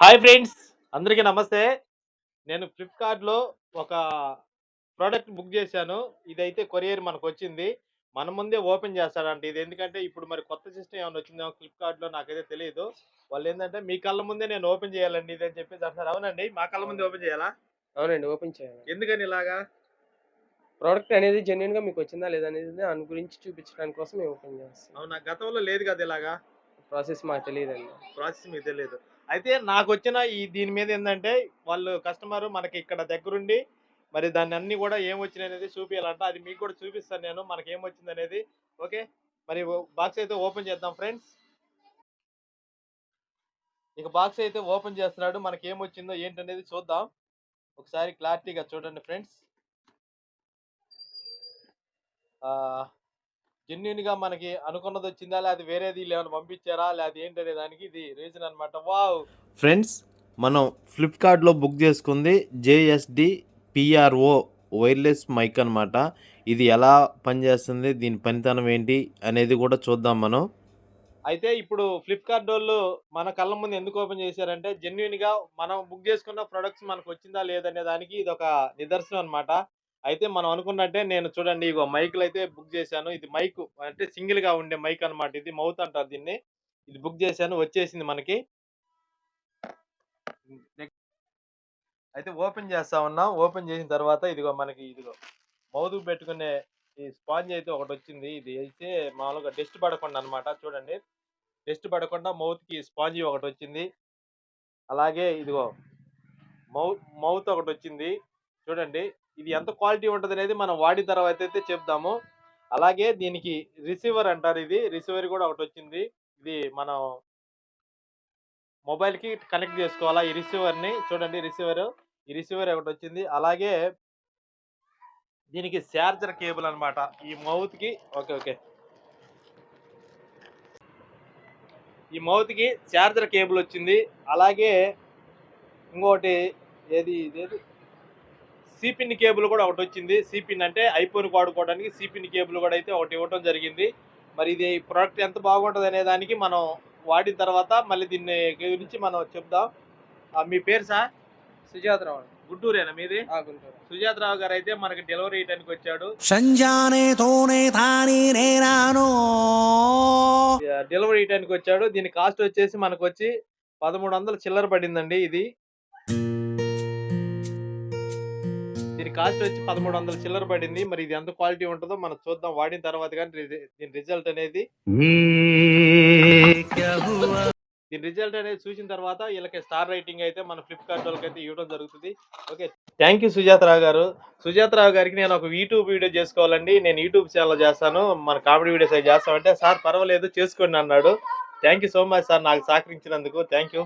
Hi friends, అందరికీ నమస్తే. నేను ఫ్లిప్‌కార్ట్‌లో ఒక ప్రోడక్ట్ బుక్ చేశాను. ఇదైతే కొరియర్ మనకొచ్చింది. మన ముందే ఓపెన్ చేస్తాడంట. ఇది ఎందుకంటే ఇప్పుడు మరి కొత్త సిస్టమ్ ఏమన్నా వచ్చిందేమో ఫ్లిప్‌కార్ట్‌లో నాకైతే తెలీదు. వాళ్ళేందంటే మీ కళ్ళ ముందే నేను ఓపెన్ చేయాలండి ఇది అని చెప్పేసి అంటున్నారు. అవునండి? మా కళ్ళ ముందే ఓపెన్ చేయాలా? అవునండి. ఓపెన్ చేయాలి. ఎందుకని ఇలాగా? ప్రోడక్ట్ అనేది జెన్యూన్‌గా మీకొచ్చిందా లేదా అనేది దాని గురించి చూపించడానికి కోసం మేము ఓపెన్ చేస్తాం. అవునా? గతంలో లేదు కదా ఇలాగా. ప్రాసెస్ మాకు తెలీదండి. ప్రాసెస్ మీకు తెలీదు. అయితే నాకొచ్చిన దీని మీద ఏందంటే వాళ్ళు కస్టమర్ మనకి ఇక్కడ దగ్గరుండి మరి దాన్ని అన్నీ గూడా ఏమొచ్చినాయనేది చూపియాలంట. అది మీకు కూడా చూపిస్తాను నేను మనకేమొచ్చిందనేది. ఓకే. మరి బాక్స్ అయితే ఓపెన్ చేద్దాం ఫ్రెండ్స్. ఇక బాక్స్ అయితే ఓపెన్ చేస్తున్నాడు. మనకేమొచ్చిందో ఏంటనేది చూద్దాం. ఒకసారి క్లారిటీగా చూడండి ఫ్రెండ్స్. ఆహ్, జెన్యూన్‌గా మనకి అనుకున్నదొచ్చిందా? లేకపోతే వేరేది ఈళ్ళేమన్నా పంపించారా? లేకపోతే ఏంటనే దానికి ఇది రీజన్ అనమాట. వావ్! ఫ్రెండ్స్, మనం ఫ్లిప్‌కార్ట్‌లో బుక్ చేసుకుంది జేఎస్‌డి పిఆర్ఓ వైర్‌లెస్ మైక్ అనమాట. ఇది ఎలా పనిచేస్తుంది? దీని పనితనం ఏంటి? అనేది కూడా చూద్దాం మనం. అయితే ఇప్పుడు ఫ్లిప్‌కార్టోళ్ళు మన కళ్ళ ముందు ఎందుకు ఓపెన్ చేశారంటే, జెన్యూన్‌గా మనం బుక్ చేసుకున్న ప్రొడక్ట్స్ మనకొచ్చిందా లేదనే దానికి ఇదొక నిదర్శనం అనమాట. అయితే మనం అనుకున్నట్టే నేను చూడండి ఇగో మైకులైతే బుక్ చేశాను. ఇది మైకు అంటే సింగిల్‌గా ఉండే మైక్ అనమాట. ఇది మౌత్ అంటారు దీన్ని. ఇది బుక్ చేశాను వచ్చేసింది మనకి. అయితే ఓపెన్ చేస్తా ఉన్నాం. ఓపెన్ చేసిన తర్వాత ఇదిగో మనకి ఇదిగో మౌత్‌కి పెట్టుకునే ఈ స్పాంజ్ అయితే ఒకటొచ్చింది. ఇది అయితే మామూలుగా డస్ట్ పడకుండా అనమాట చూడండి. డస్ట్ పడకుండా మౌత్‌కి స్పాంజీ ఒకటొచ్చింది. అలాగే ఇదిగో మౌత్ ఒకటొచ్చింది. చూడండి. ఇది ఎంత క్వాలిటీ ఉంటదనేది మనం వాడిన తర్వాతైతే చెప్దాము. అలాగే దీనికి రిసీవర్ అంటారు ఇది. రిసీవర్ గూడా ఒకటొచ్చింది. ఇది మనం మొబైల్‌కి కనెక్ట్ జేసుకోవాలా ఈ రిసీవర్‌ని. చూడండి రిసీవరు. ఈ రిసీవర్ ఒకటొచ్చింది. అలాగే దీనికి చార్జర్ కేబుల్ అన్నమాట. ఈ మౌత్‌కి ఓకే. ఓకే. ఈ మౌత్‌కి చార్జర్ కేబుల్ వచ్చింది. అలాగే ఇంకోటి ఇదేది సిపిన్ కేబుల్ కూడా ఒకటొచ్చింది. సిపిన్ అంటే ఐఫోన్‌కి వాడుకోవడానికి సిపిన్ కేబుల్ కూడా అయితే ఒకటి ఇవ్వటం జరిగింది. మరి ఇది ప్రొడక్ట్ ఎంత బాగుంటదనే దానికి మనం వాడిన తర్వాత మళ్ళీ దీన్ని గురించి మనం చెప్దాం. మీ పేరు సార్? సుజాతరావు అండి. గుంటూరేనా మీది? గుంటూరు. సుజాతరావు గారైతే మనకి డెలివరీ ఇయటానికి వచ్చాడు. డెలివరీ ఇయటానికి వచ్చాడు. దీని కాస్ట్ వచ్చేసి మనకొచ్చి 1300 చిల్లర పడిందండి ఇది. దీని కాస్ట్ వచ్చి 1300 చిల్లర పడింది. మరి ఇది ఎంత క్వాలిటీ ఉంటదో మనం చూద్దాం వాడిన తర్వాత గాని దీని రిజల్ట్ అనేది. దీని రిజల్ట్ అనేది చూసిన తర్వాత వీళ్ళకి స్టార్ రేటింగ్ అయితే మన ఫ్లిప్‌కార్ట్ వాళ్ళకైతే ఇవ్వడం జరుగుతది. ఓకే. థాంక్ యూ సుజాతరావు గారు. సుజాతరావు గారికి నేను ఒక యూట్యూబ్ వీడియో చేసుకోవాలండి. నేను యూట్యూబ్ ఛానెల్ చేస్తాను. మన కామెడీ వీడియోస్ అవి చేస్తామంటే సార్ పర్వాలేదు చేసుకోండి అన్నాడు. Thank you so much sir నాకు సహకరించినందుకు. Thank you.